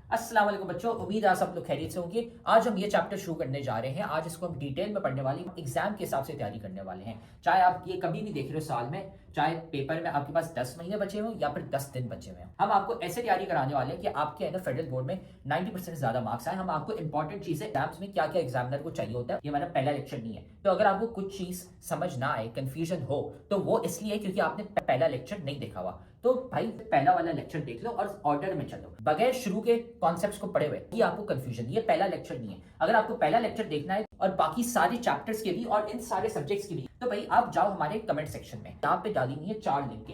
अस्सलाम वालेकुम बच्चों, उम्मीद है आप सब लोग खैरियत से होंगे। आज हम ये चैप्टर शुरू करने जा रहे हैं। आज इसको हम डिटेल में पढ़ने वाले हैं, एग्जाम के हिसाब से तैयारी करने वाले हैं। चाहे आप ये कभी भी देख रहे हो साल में, चाहे पेपर में आपके पास 10 महीने बचे हों या फिर 10 दिन बचे हुए हैं, हम आपको ऐसे तैयारी कराने वाले हैं कि आपके है ना फेडरल बोर्ड में 90% से ज्यादा मार्क्स आए। हम आपको इंपॉर्टेंट चीजें एग्जाम्स में क्या क्या एग्जामिनर को चाहिए होता है, ये हमारा पहला लेक्चर नहीं है। तो अगर आपको कुछ चीज समझ ना आए, कंफ्यूजन हो, तो वो इसलिए क्योंकि आपने पहला लेक्चर नहीं देखा हुआ। तो भाई पहला वाला लेक्चर देख लो और ऑर्डर में चलो, बगैर शुरू के कॉन्सेप्ट्स को पढ़े हुए ये आपको कंफ्यूजन, ये पहला लेक्चर नहीं है। अगर आपको पहला लेक्चर देखना है और बाकी सारे चैप्टर्स के भी और इन सारे सब्जेक्ट्स के भी, तो भाई आप जाओ हमारे कमेंट सेक्शन में, यहाँ पे डाली हुई है 4 लिंक।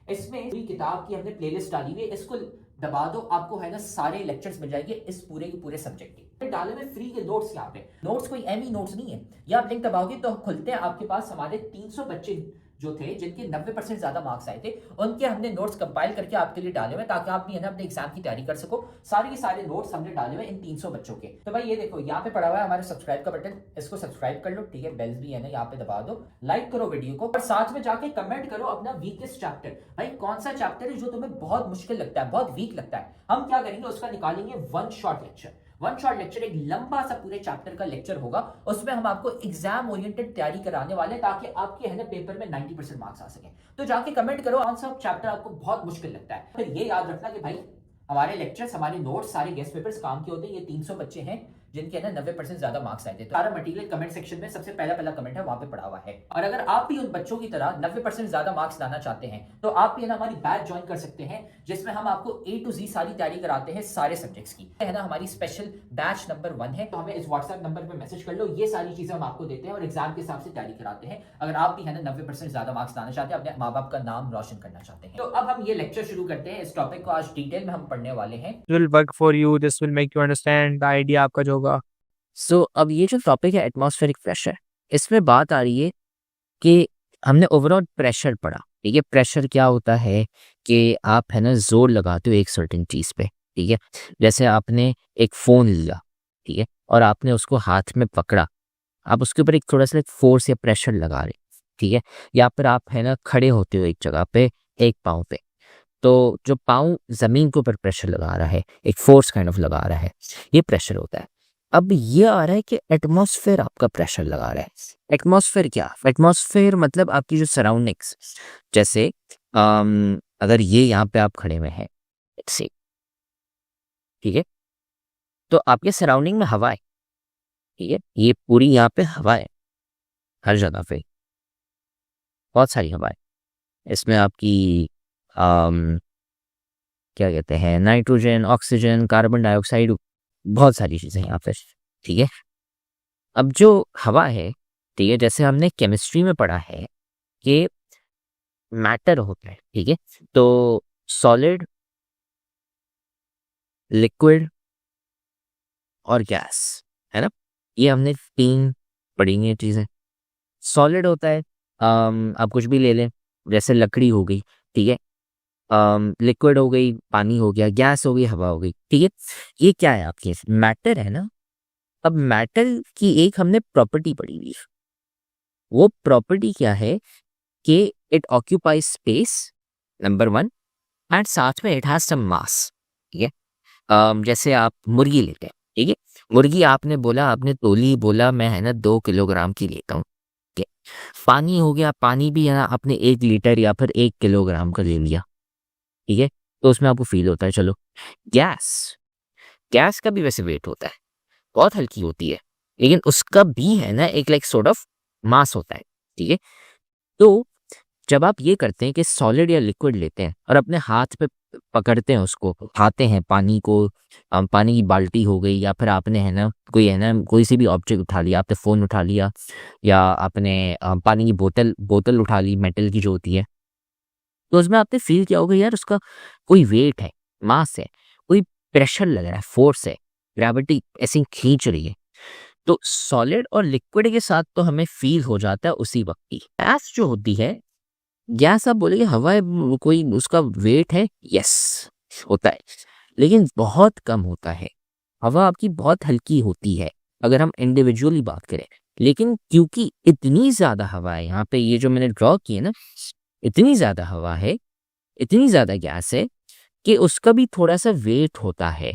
इसमें पूरी किताब की हमने प्लेलिस्ट डाली हुई है, इसको दबा दो, आपको है ना सारे लेक्चर्स मिल जाएंगे इस पूरे के पूरे सब्जेक्ट के। डाले हुए फ्री के नोट्स, यहाँ पे नोट्स कोई एमी नोट्स नहीं है। ये आप लिंक दबाओगे तो खुलते हैं, आपके पास हमारे 300 बच्चे जो थे जिनके 90% ज्यादा मार्क्स आए थे, उनके हमने नोट्स कंपाइल करके आपके लिए डाले हुए ताकि आप भी है ना अपने एग्जाम की तैयारी कर सको। सारे के सारे नोट्स हमने डाले हुए इन 300 बच्चों के। तो भाई ये देखो यहाँ पे पड़ा हुआ है हमारे सब्सक्राइब का बटन, इसको सब्सक्राइब कर लो, ठीक है। बेल्स भी है ना यहाँ पे दबा दो, लाइक करो वीडियो को और साथ में जाके कमेंट करो अपना वीकेस्ट चैप्टर। भाई कौन सा चैप्टर है जो तुम्हें बहुत मुश्किल लगता है, बहुत वीक लगता है, हम क्या करेंगे उसका निकालेंगे one shot lecture. One shot lecture एक लंबा सा पूरे चैप्टर का लेक्चर होगा, उसमें हम आपको एग्जाम ओरिएंटेड तैयारी कराने वाले हैं ताकि आपके है ना पेपर में 90% मार्क्स आ सके। तो जाके कमेंट करो कौन सा चैप्टर आपको बहुत मुश्किल लगता है। फिर ये याद रखना कि भाई हमारे लेक्चर्स, हमारे नोट्स, सारे गेस्ट पेपर्स काम के होते हैं। ये 300 बच्चे हैं जिनके ना 90% ज्यादा मार्क्स आए थे। तो सारा मटेरियल कमेंट सेक्शन में सबसे पहला कमेंट है, वहां पे पड़ा हुआ है। और अगर आप भी उन बच्चों की तरह 90% ज्यादा मार्क्स लाना चाहते हैं तो आप भी है ना हमारी बैच ज्वाइन कर सकते हैं, जिसमें हम आपको A to Z सारी तैयारी कराते हैं सारे सब्जेक्ट्स की, है ना। हमारी स्पेशल बैच नंबर 1 है, तो हमें इस व्हाट्सएप नंबर पर मैसेज कर लो। ये सारी चीजें हम आपको देते हैं और एग्जाम के हिसाब से तैयारी कराते हैं। अगर आप भी है ना 90% ज्यादा मार्क्स लाना चाहते हैं, अपने माँ बाप का नाम रोशन करना चाहते हैं। तो अब हम ये लेक्चर शुरू करते हैं। इस टॉपिक को आज डिटेल में हम पढ़ने वाले हैं। will work for you. This will make you understand the idea आपका जो होगा। अब ये जो टॉपिक है एटमॉस्फेरिक प्रेशर, इसमें बात आ रही है कि हमने ओवरऑल प्रेशर पढ़ा। ठीक है, प्रेशर क्या होता है कि आप है ना जोर लगाते हो एक सर्टेन चीज़ पे। ठीक है, जैसे आपने एक फ़ोन लिया, ठीक है, और आपने उसको हाथ में पकड़ा, आप उसके ऊपर एक थोड़ा सा फोर्स या प्रेशर लगा रहे, ठीक है। या फिर आप है ना खड़े होते हो एक जगह पे एक पाँव पे, तो जो पाँव ज़मीन के ऊपर प्रेशर लगा रहा है, एक फोर्स काइंड ऑफ लगा रहा है, ये प्रेशर होता है। अब ये आ रहा है कि एटमॉस्फेयर आपका प्रेशर लगा रहा है। एटमॉस्फेयर क्या? एटमॉस्फेयर मतलब आपकी जो सराउंडिंग्स, जैसे अगर ये यहाँ पे आप खड़े हुए हैं, से ठीक है, तो आपके सराउंडिंग में हवा है, ठीक है, ये पूरी यहाँ पे हवा है, हर जगह पे बहुत सारी हवा है। इसमें आपकी क्या कहते हैं, नाइट्रोजन, ऑक्सीजन, कार्बन डाइऑक्साइड, बहुत सारी चीज़ें यहाँ पे, ठीक है। अब जो हवा है, ठीक है, जैसे हमने केमिस्ट्री में पढ़ा है कि मैटर होता है, ठीक है, तो सॉलिड, लिक्विड और गैस, है ना, ये हमने 3 पढ़ी हैं चीज़ें। सॉलिड होता है, आप कुछ भी ले लें, जैसे लकड़ी हो गई, ठीक है, लिक्विड हो गई, पानी हो गया, गैस हो गई, हवा हो गई, ठीक है। ये क्या है आपके मैटर है ना। अब मैटर की एक हमने प्रॉपर्टी पढ़ी हुई, वो प्रॉपर्टी क्या है कि it occupies space, number 1, and साथ में इट हैज सम मास, ठीक है। जैसे आप मुर्गी लेते हैं, ठीक है, मुर्गी आपने बोला, आपने तोली, बोला मैं है ना 2 किलोग्राम की लेता हूँ, ठीक है। पानी हो गया, पानी भी है ना आपने 1 लीटर या फिर 1 किलोग्राम का ले लिया, ठीक है, तो उसमें आपको फील होता है। चलो, गैस, गैस का भी वैसे वेट होता है, बहुत हल्की होती है, लेकिन उसका भी है ना एक लाइक सॉर्ट ऑफ मास होता है, ठीक है। तो जब आप ये करते हैं कि सॉलिड या लिक्विड लेते हैं और अपने हाथ पे पकड़ते हैं, उसको उठाते हैं, पानी को, पानी की बाल्टी हो गई, या फिर आपने है ना कोई सी भी ऑब्जेक्ट उठा लिया, आपने फ़ोन उठा लिया, या आपने पानी की बोतल उठा ली, मेटल की जो होती है, तो उसमें आपने फील किया होगा यार उसका कोई वेट है, मास है, कोई प्रेशर लग रहा है, फोर्स है, ग्रेविटी ऐसे खींच रही है। तो सॉलिड और लिक्विड के साथ तो हमें फील हो जाता है उसी वक्त ही। गैस जो होती है, गैस आप बोलेंगे हवा है, कोई उसका वेट है, यस होता है, लेकिन बहुत कम होता है। हवा आपकी बहुत हल्की होती है अगर हम इंडिविजुअली बात करें, लेकिन क्योंकि इतनी ज़्यादा हवा है यहाँ पे, ये जो मैंने ड्रॉ की है ना, इतनी ज़्यादा हवा है, इतनी ज़्यादा गैस है कि उसका भी थोड़ा सा वेट होता है,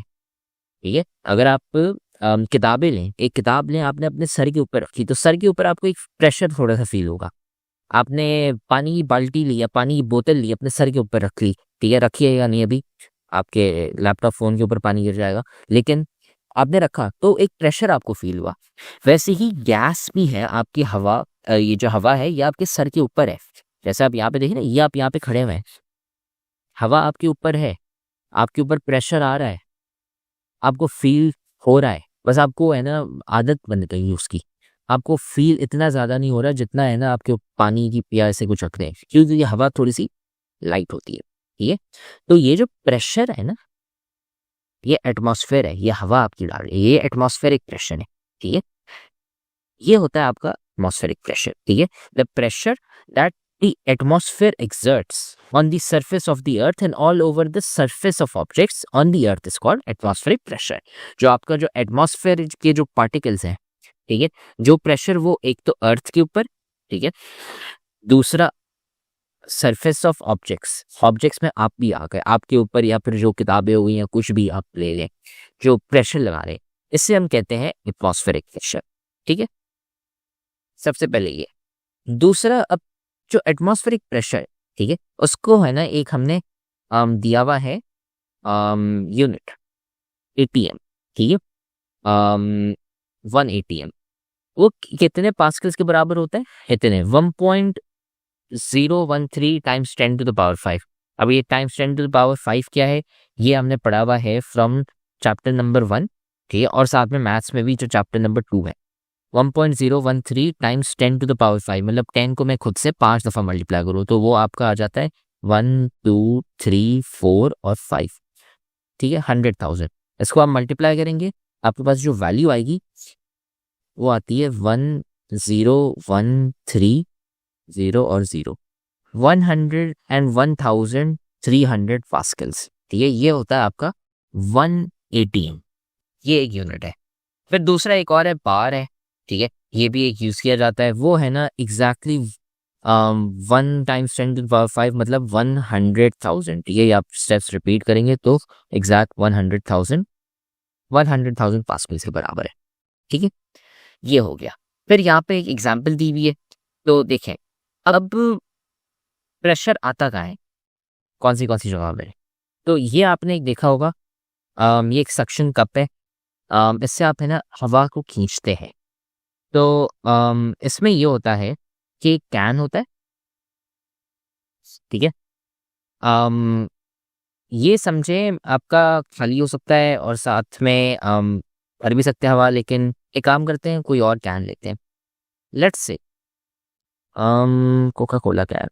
ठीक है। अगर आप किताबें लें, एक किताब लें, आपने अपने सर के ऊपर रखी, तो सर के ऊपर आपको एक प्रेशर थोड़ा सा फील होगा। आपने पानी की बाल्टी ली या पानी की बोतल ली, अपने सर के ऊपर रख ली, ठीक है, रखिएगा नहीं अभी, आपके लैपटॉप फोन के ऊपर पानी गिर जाएगा, लेकिन आपने रखा तो एक प्रेशर आपको फील हुआ। वैसे ही गैस भी है, आपकी हवा, ये जो हवा है ये आपके सर के ऊपर है। जैसे आप यहाँ पे देखिए ना, ये आप यहाँ पे खड़े हुए हैं, हवा आपके ऊपर है, आपके ऊपर प्रेशर आ रहा है, आपको फील हो रहा है, बस आपको है ना आदत बन गई है उसकी, आपको फील इतना ज़्यादा नहीं हो रहा जितना है ना आपके पानी की पिया से कुछ रख रहे हैं, क्योंकि ये हवा थोड़ी सी लाइट होती है, ठीक है। तो ये जो प्रेशर है ना, ये एटमॉस्फेयर है, ये हवा आपकी डाल रही है, ये एटमॉस्फेरिक प्रेशर है, ठीक है। ये होता है आपका एटमॉस्फेरिक प्रेशर, ठीक है। The pressure that the atmosphere exerts on the surface of the earth and all over the surface of objects on the earth is called atmospheric pressure। जो आपका जो एटमॉस्फेयर के जो पार्टिकल्स हैं, ठीक है, जो प्रेशर वो एक तो अर्थ के ऊपर, ठीक है, दूसरा सरफेस ऑफ ऑब्जेक्ट्स में आप भी आ गए, आपके ऊपर या फिर जो किताबें हुई या कुछ भी आप ले लें, जो प्रेशर लगा रहे हैं, इससे हम कहते हैं एटमॉस्फेरिक प्रेशर, ठीक है। सबसे पहले ये। दूसरा, अब जो एटमॉस्फेरिक प्रेशर, ठीक है, उसको है ना एक हमने दिया हुआ है यूनिट, एटीएम, ठीक है, 1 एटीएम वो कितने पास्कल्स के बराबर होता है, इतने 1.013 टाइम्स 10 टू द पावर 5। अब ये टाइम्स 10 टू द पावर 5 क्या है, ये हमने पढ़ा हुआ है फ्रॉम चैप्टर नंबर 1, ठीक है, और साथ में मैथ्स में भी जो चैप्टर नंबर 2 है। 1.013 टाइम्स 10 टू द पावर 5, मतलब 10 को मैं खुद से 5 दफ़ा मल्टीप्लाई करूँ तो वो आपका आ जाता है 1 2 3 4 और 5, ठीक है, 100,000। इसको आप मल्टीप्लाई करेंगे, आपके पास जो वैल्यू आएगी वो आती है 1013 0 और 0, 101,300 पास्कल्स, ठीक है। ये होता है आपका 1 एटीएम, ये एक यूनिट है। फिर दूसरा एक और है बार है, ठीक है, ये भी एक यूज किया जाता है, वो है ना exactly 1 times 10 to the power 5 मतलब 100,000, ठीक है। ये आप स्टेप्स रिपीट करेंगे तो एग्जैक्ट 100,000 पास्कल्स के बराबर है, ठीक है। ये हो गया। फिर यहाँ पे एक एग्जाम्पल दी हुई है, तो देखें अब प्रेशर आता कहाँ है, कौन सी जगह पे। तो ये आपने एक देखा होगा, ये एक सक्शन कप है, इससे आप है ना हवा को खींचते हैं। तो इसमें ये होता है कि एक कैन होता है, ठीक है, ये समझे आपका खाली हो सकता है और साथ में भर भी सकते हैं हवा, लेकिन एक काम करते हैं, कोई और कैन लेते हैं, let's say Coca Cola can,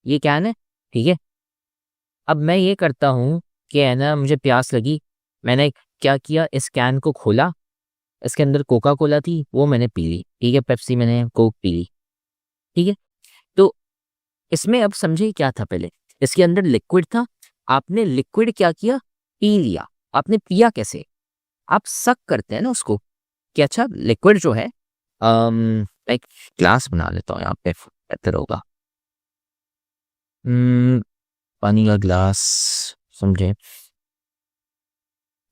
ये कैन है, ठीक है। अब मैं ये करता हूँ कि है ना मुझे प्यास लगी, मैंने क्या किया, इस कैन को खोला, इसके अंदर कोका कोला थी, वो मैंने पी ली, ठीक है, पेप्सी मैंने कोक पी ली, ठीक है। तो इसमें अब समझे क्या था, पहले इसके अंदर लिक्विड था, आपने लिक्विड क्या किया, पी लिया। आपने पिया कैसे, आप सक करते हैं ना उसको, कि अच्छा लिक्विड जो है, एक ग्लास बना लेता हूँ यहाँ पे, बेहतर होगा, पानी का ग्लास, समझे,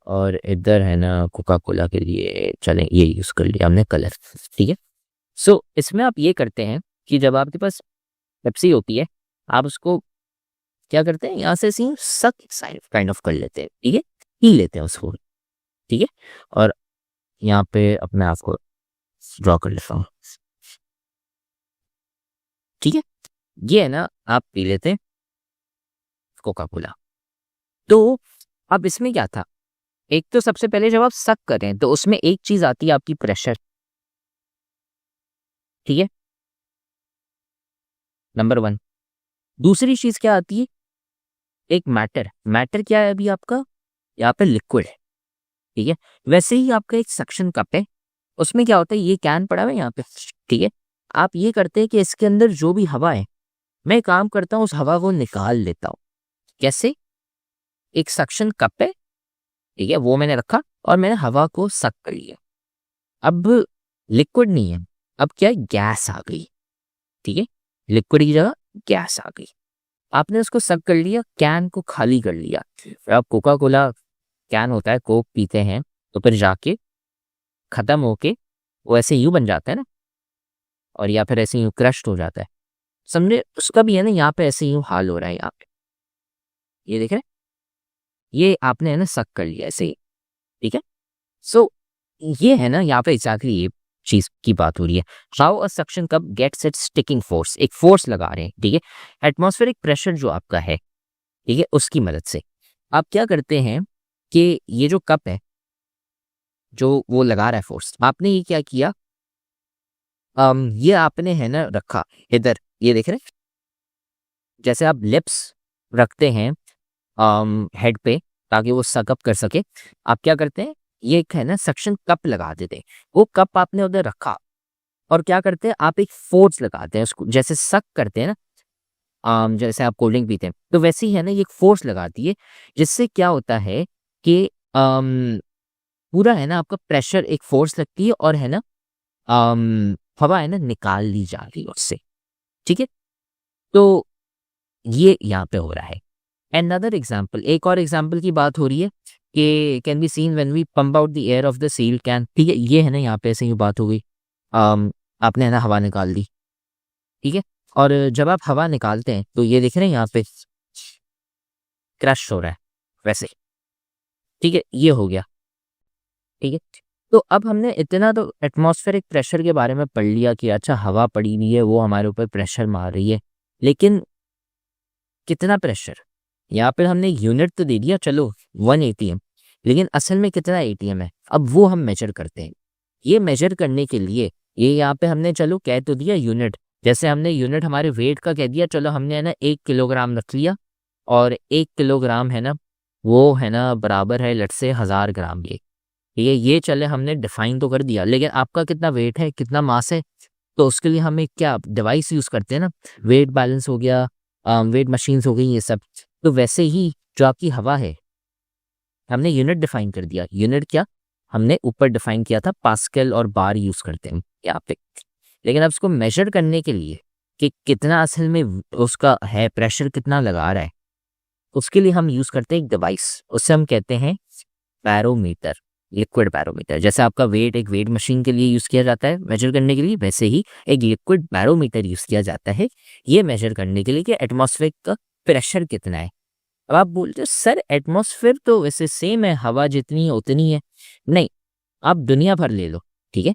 और इधर है ना कोका कोला के लिए चलें ये यूज़ कर लिया हमने कलर, ठीक है। सो इसमें आप ये करते हैं कि जब आपके पास पेप्सी होती है, आप उसको क्या करते हैं, यहाँ से सी सक काइंड ऑफ कर लेते हैं, ठीक है, पी लेते हैं उसको, ठीक है। और यहाँ पे अपने आप को ड्रॉ कर लेता हूँ, ठीक है। ये है ना आप पी लेते हैं कोका कोला। तो अब इसमें क्या था, एक तो सबसे पहले जब आप सक करें तो उसमें एक चीज आती है आपकी प्रेशर, ठीक है, नंबर 1। दूसरी चीज क्या आती है, एक मैटर क्या है अभी आपका, यहाँ पे लिक्विड है, ठीक है। वैसे ही आपका एक सक्शन कप है, उसमें क्या होता है, ये कैन पड़ा हुआ है यहाँ पे, ठीक है। आप ये करते हैं कि इसके अंदर जो भी हवा है, मैं काम करता हूँ उस हवा को निकाल लेता हूँ। कैसे, एक सक्शन कप है, ठीक है, वो मैंने रखा और मैंने हवा को सक कर लिया। अब लिक्विड नहीं है, अब क्या है, गैस आ गई, ठीक है, लिक्विड की जगह गैस आ गई। आपने उसको सक कर लिया, कैन को खाली कर लिया। फिर आप कोका कोला कैन होता है, कोक पीते हैं तो फिर जाके खत्म होके वो ऐसे यूं बन जाता है ना, और या फिर ऐसे यूं क्रश्ड हो जाता है, समझे? उसका भी है ना यहाँ पे ऐसे यूं हाल हो रहा है यहाँ पे, ये देख रहे हैं? ये आपने है ना सक कर लिया ऐसे ही, ठीक है? सो ये है ना यहाँ पे एग्जैक्टली ये चीज की बात हो रही है। How a suction cup gets its sticking force, एक फोर्स लगा रहे हैं, ठीक है? एटमॉस्फेरिक प्रेशर जो आपका है, ठीक है, उसकी मदद से आप क्या करते हैं कि ये जो कप है जो वो लगा रहा है फोर्स, आपने ये क्या किया, ये आपने है ना रखा इधर, ये देख रहे हैं? जैसे आप लिप्स रखते हैं हेड पे ताकि वो सकअप कर सके, आप क्या करते हैं, ये एक है ना सक्शन कप लगा देते हैं। वो कप आपने उधर रखा और क्या करते हैं, आप एक फोर्स लगाते हैं उसको, जैसे सक करते हैं ना, जैसे आप कोल्ड ड्रिंक पीते हैं तो वैसे ही है ना ये एक फोर्स लगाती है, जिससे क्या होता है कि पूरा है ना आपका प्रेशर, एक फोर्स लगती है और है ना हवा है ना निकाल ली जा रही है उससे, ठीक है? तो ये यहाँ पे हो रहा है। अनदर एग्जाम्पल, एक और एग्जाम्पल की बात हो रही है कि can be seen when we pump out the air of the sealed can, ठीक है? ये है ना यहाँ पे ऐसे ही बात हो गई, आपने है ना हवा निकाल दी, ठीक है? और जब आप हवा निकालते हैं तो ये देख रहे हैं यहाँ पे क्रश हो रहा है वैसे, ठीक है? ये हो गया, ठीक है? तो अब हमने इतना तो एटमॉस्फेरिक प्रेशर के बारे में पढ़ लिया कि अच्छा हवा पड़ी हुई है वो हमारे ऊपर प्रेशर मार रही है, लेकिन कितना प्रेशर, यहाँ पे हमने यूनिट तो दे दिया, चलो 1 ATM, लेकिन असल में कितना ATM है, अब वो हम मेजर करते हैं। ये मेजर करने के लिए ये यहाँ पे हमने चलो कह तो दिया यूनिट, जैसे हमने यूनिट हमारे वेट का कह दिया, चलो हमने है ना 1 किलोग्राम रख लिया, और 1 किलोग्राम है ना वो है ना बराबर है लेट से 1000 ग्राम के, ये चले हमने डिफाइन तो कर दिया, लेकिन आपका कितना वेट है, कितना मास है, तो उसके लिए हमें क्या डिवाइस यूज करते हैं ना, वेट बैलेंस हो गया, वेट मशीन्स हो गई, ये सब। तो वैसे ही जो आपकी हवा है, हमने यूनिट डिफाइन कर दिया, यूनिट क्या हमने ऊपर डिफाइन किया था, पास्कल और बार यूज करते हैं यहाँ पे, लेकिन अब इसको मेजर करने के लिए कि कितना असल में उसका है प्रेशर कितना लगा रहा है, उसके लिए हम यूज करते हैं एक डिवाइस, उससे हम कहते हैं बैरोमीटर, लिक्विड बैरोमीटर। जैसे आपका वेट एक वेट मशीन के लिए यूज किया जाता है मेजर करने के लिए, वैसे ही एक लिक्विड बैरोमीटर यूज किया जाता है ये मेजर करने के लिए कि एटमॉस्फेयर का प्रेशर कितना है। अब आप बोलते हो सर एटमॉस्फेयर तो वैसे सेम है, हवा जितनी है उतनी है, नहीं, आप दुनिया भर ले लो, ठीक है?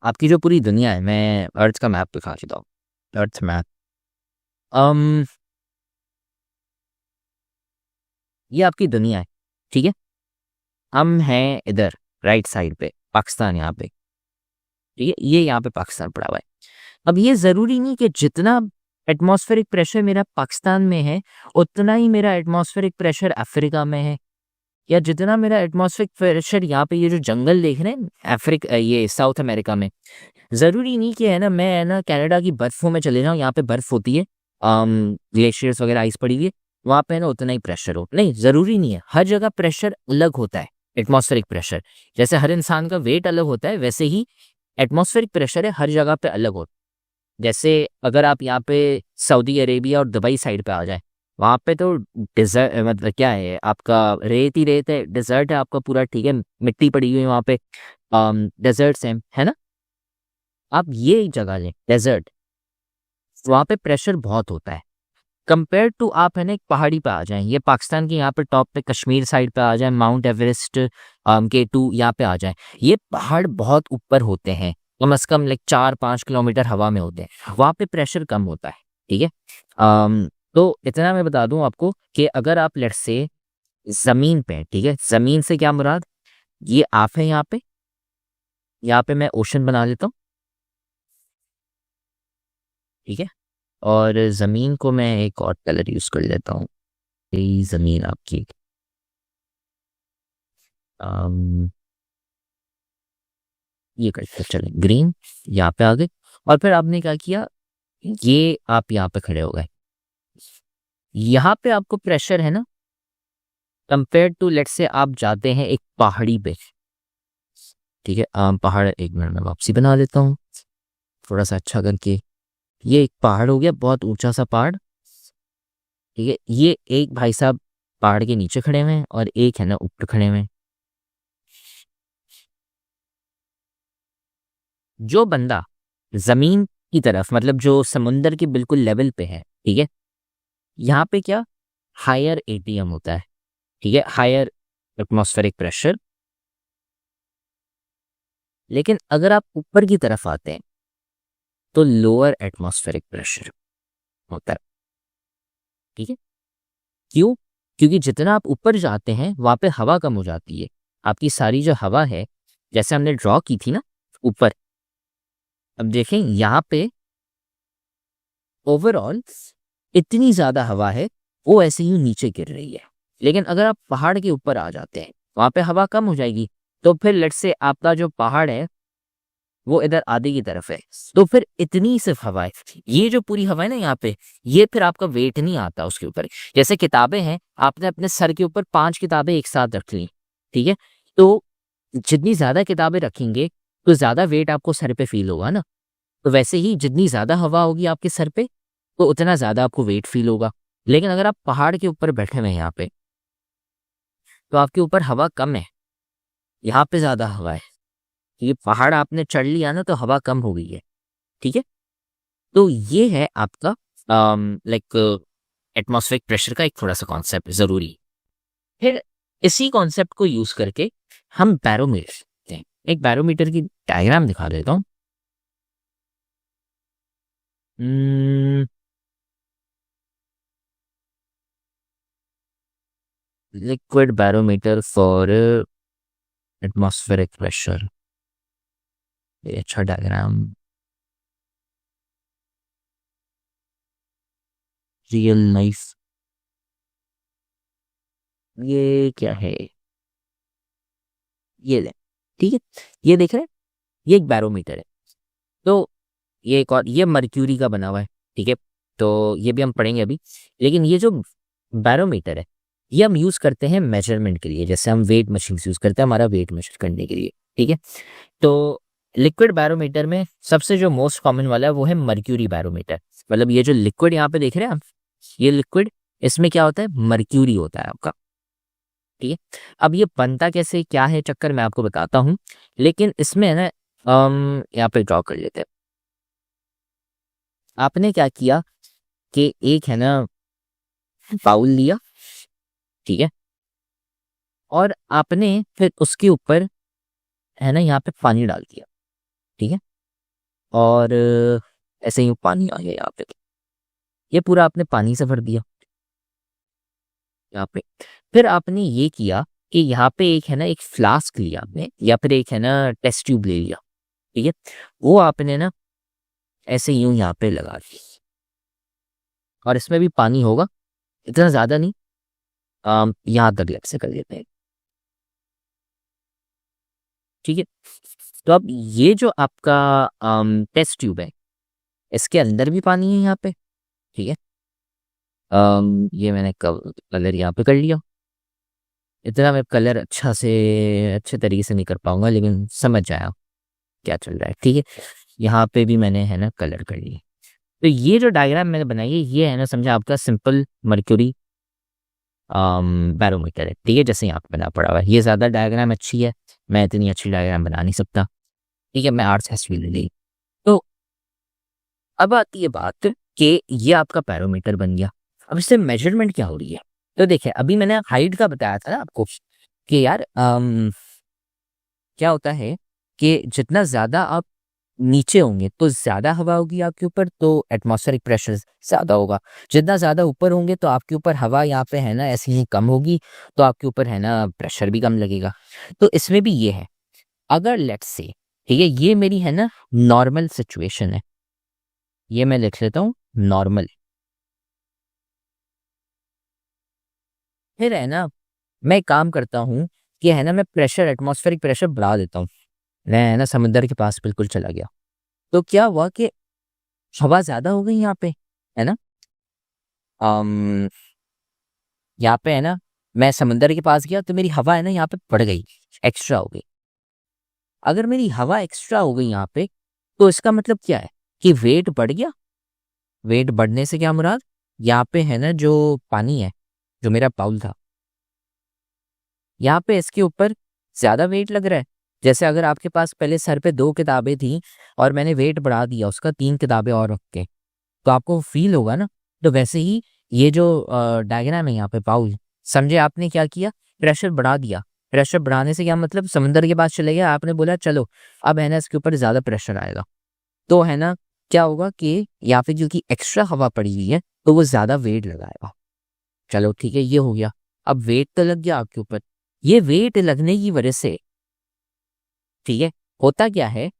आपकी जो पूरी दुनिया है, मैं अर्थ का मैप दिखा देता हूँ, अर्थ मैप, ये आपकी दुनिया है, ठीक है? हम हैं इधर राइट साइड पे, पाकिस्तान यहाँ पे, ठीक है? ये यहाँ पे पाकिस्तान पड़ा हुआ है। अब ये जरूरी नहीं कि जितना एटमॉस्फेरिक प्रेशर मेरा पाकिस्तान में है उतना ही मेरा एटमॉस्फेरिक प्रेशर अफ्रीका में है, या जितना मेरा एटमॉस्फेरिक प्रेशर यहाँ पे ये जो जंगल देख रहे हैं अफ्रीका, ये साउथ अमेरिका में, जरूरी नहीं कि है ना मैं है ना कनाडा की बर्फों में चले जाऊँ, यहाँ पे बर्फ होती है, ग्लेशियर्स वगैरह आइस पड़ी हुई है, वहाँ पे है ना उतना ही प्रेशर हो, नहीं, जरूरी नहीं है, हर जगह प्रेशर अलग होता है। एटमॉस्फेरिक प्रेशर जैसे हर इंसान का वेट अलग होता है, वैसे ही एटमॉस्फेरिक प्रेशर है हर जगह पे अलग होता है। जैसे अगर आप यहाँ पे सऊदी अरेबिया और दुबई साइड पे आ जाए, वहाँ पे तो डिजर्ट, मतलब क्या है आपका, रेत ही रेत है, डिजर्ट है आपका पूरा, ठीक है? मिट्टी पड़ी हुई है वहाँ पे, डेजर्ट्स हैं, है ना? आप ये जगह लें डेजर्ट, वहाँ पे प्रेशर बहुत होता है कंपेयर टू आप है ना एक पहाड़ी पे आ जाएं, ये पाकिस्तान के यहाँ पे टॉप पे कश्मीर साइड पे आ जाए, माउंट एवरेस्ट K2 यहाँ पे आ जाए, ये पहाड़ बहुत ऊपर होते हैं, कम से कम लाइक 4-5 किलोमीटर हवा में होते हैं, वहाँ पे प्रेशर कम होता है, ठीक है? तो इतना मैं बता दूं आपको कि अगर आप लेट्स से जमीन पे, ठीक है, जमीन से क्या मुराद, ये आप है यहाँ पे मैं ओशन बना लेता हूँ, ठीक है? और जमीन को मैं एक और कलर यूज कर लेता हूँ, यही जमीन आपकी, ये करते चले ग्रीन, यहाँ पे आ गए, और फिर आपने क्या किया, ये आप यहाँ पे खड़े हो गए, यहाँ पे आपको प्रेशर है ना कंपेयर टू लेट्स से आप जाते हैं एक पहाड़ी पे, ठीक है? पहाड़, एक मिनट में वापसी बना देता हूँ थोड़ा सा अच्छा करके, ये एक पहाड़ हो गया, बहुत ऊंचा सा पहाड़, ठीक है, ये एक भाई साहब पहाड़ के नीचे खड़े हुए हैं और एक है ना ऊपर खड़े हुए हैं। जो बंदा जमीन की तरफ मतलब जो समुंदर के बिल्कुल लेवल पे है, ठीक है, यहाँ पे क्या हायर एटीएम होता है, ठीक है, हायर एटमॉस्फेरिक प्रेशर। लेकिन अगर आप ऊपर की तरफ आते हैं तो लोअर एटमॉस्फेरिक प्रेशर होता है, ठीक है। क्यों? क्योंकि जितना आप ऊपर जाते हैं वहां पे हवा कम हो जाती है, आपकी सारी जो हवा है जैसे हमने ड्रॉ की थी ना ऊपर, अब देखें यहाँ पे ओवरऑल इतनी ज्यादा हवा है वो ऐसे ही नीचे गिर रही है। लेकिन अगर आप पहाड़ के ऊपर आ जाते हैं वहां पे हवा कम हो जाएगी, तो फिर लेट्स से आपका जो पहाड़ है वो इधर आधे की तरफ है, तो फिर इतनी सिर्फ हवा है, ये जो पूरी हवा है ना यहाँ पे, ये फिर आपका वेट नहीं आता उसके ऊपर। जैसे किताबें हैं, आपने अपने सर के ऊपर 5 किताबें एक साथ रख ली, ठीक है, तो जितनी ज्यादा किताबें रखेंगे तो ज्यादा वेट आपको सर पे फील होगा ना। तो वैसे ही जितनी ज्यादा हवा होगी आपके सर पे तो उतना ज्यादा आपको वेट फील होगा। लेकिन अगर आप पहाड़ के ऊपर बैठे हुए हैं यहाँ पे, तो आपके ऊपर हवा कम है, यहाँ पे ज्यादा हवा है। ये पहाड़ आपने चढ़ लिया ना तो हवा कम हो गई है, ठीक है। तो ये है आपका लाइक एटमॉस्फेरिक प्रेशर का एक थोड़ा सा कॉन्सेप्ट जरूरी। फिर इसी कॉन्सेप्ट को यूज करके हम बैरोमीटर देखते हैं। एक बैरोमीटर की डायग्राम दिखा देता हूँ। Liquid barometer for atmospheric pressure, ये अच्छा डायग्राम, रियल नाइस। ये क्या है? ये ले, ठीक है, ये देख रहे हैं, ये एक बैरोमीटर है। तो ये एक और, ये मर्क्यूरी का बना हुआ है, ठीक है, तो ये भी हम पढ़ेंगे अभी। लेकिन ये जो बैरोमीटर है ये हम यूज करते हैं मेजरमेंट के लिए, जैसे हम वेट मशीन यूज करते हैं हमारा वेट मेजर करने के लिए, ठीक है। तो लिक्विड बैरोमीटर में सबसे जो मोस्ट कॉमन वाला है वो है मर्क्यूरी बैरोमीटर। मतलब ये जो लिक्विड यहाँ पे देख रहे हैं आप, ये लिक्विड, इसमें क्या होता है, मर्क्यूरी होता है आपका, ठीक है। अब ये बनता कैसे क्या है चक्कर मैं आपको बताता हूँ, लेकिन इसमें है ना यहाँ पे ड्रॉ कर लेते हैं। आपने क्या किया कि एक है ना बाउल लिया, ठीक है, और आपने फिर उसके ऊपर है ना यहाँ पे पानी डाल दिया, ठीक है, और ऐसे ही पानी आ गया यहाँ पे, ये पूरा आपने पानी से भर दिया यहाँ पे। फिर आपने ये किया कि यहाँ पे एक है ना एक फ्लास्क लिया आपने, या फिर एक है ना टेस्ट ट्यूब ले लिया, ठीक है, वो आपने ना ऐसे यूं यहाँ पे लगा दिया, और इसमें भी पानी होगा, इतना ज्यादा नहीं, यहाँ तक लेट से कर लेते हैं, ठीक है। तो अब ये जो आपका टेस्ट ट्यूब है इसके अंदर भी पानी है यहाँ पे, ठीक है। ये मैंने कलर यहाँ पे कर लिया, इतना मैं कलर अच्छे तरीके से नहीं कर पाऊंगा लेकिन समझ जाया क्या चल रहा है, ठीक है। यहाँ पे भी मैंने है ना कलर कर लिया। तो ये जो डायग्राम मैंने बनाई है ये है ना समझा आपका सिंपल मर्क्यूरी बैरोमीटर है, ठीक है, जैसे यहाँ पे बना पड़ा हुआ है। ये ज़्यादा डायग्राम अच्छी है, मैं इतनी अच्छी डायग्राम बना नहीं सकता, ठीक है, मैं आर्ट्स हिस्ट्री ले ली। तो अब आती है बात कि ये आपका बैरोमीटर बन गया। अब इससे मेजरमेंट क्या हो रही है? तो देखिए अभी मैंने हाइट का बताया था ना आपको कि यार क्या होता है कि जितना ज़्यादा आप नीचे होंगे तो ज़्यादा हवा होगी आपके ऊपर, तो एटमॉस्फेरिक प्रेशर ज़्यादा होगा। जितना ज़्यादा ऊपर होंगे तो आपके ऊपर हवा यहाँ पे है ना ऐसे ही कम होगी, तो आपके ऊपर है ना प्रेशर भी कम लगेगा। तो इसमें भी ये है, अगर लेट्स से, ठीक है, ये मेरी है ना नॉर्मल सिचुएशन है, ये मैं लिख लेता हूँ नॉर्मल। फिर है ना मैं काम करता हूँ कि है ना मैं प्रेशर एटमॉस्फेरिक प्रेशर बढ़ा देता हूँ, मैं है ना समंदर के पास बिल्कुल चला गया। तो क्या हुआ कि हवा ज्यादा हो गई यहाँ पे, है ना, अम यहाँ पे है ना मैं समंदर के पास गया तो मेरी हवा है ना यहाँ पे बढ़ गई, एक्स्ट्रा हो गई। अगर मेरी हवा एक्स्ट्रा हो गई यहाँ पे तो इसका मतलब क्या है कि वेट बढ़ गया। वेट बढ़ने से क्या मुराद, यहाँ पे है ना जो पानी है, जो मेरा बाउल था, यहाँ पे इसके ऊपर ज्यादा वेट लग रहा है। जैसे अगर आपके पास पहले सर पे 2 किताबें थी और मैंने वेट बढ़ा दिया उसका 3 किताबें और रख के, तो आपको फील होगा ना। तो वैसे ही ये जो डायग्राम है यहाँ पे बाउल, समझे आपने क्या किया, प्रेशर बढ़ा दिया। प्रेशर बढ़ाने से क्या मतलब, समंदर के पास चले गया, आपने बोला चलो अब है ना इसके ऊपर ज्यादा प्रेशर आएगा, तो है ना क्या होगा कि यहाँ पे क्योंकि एक्स्ट्रा हवा पड़ी हुई है तो वो ज्यादा वेट लगाएगा। चलो ठीक है, ये हो गया। अब वेट तो लग गया आपके ऊपर। ये वेट लगने की वजह से, ठीक है, होता क्या है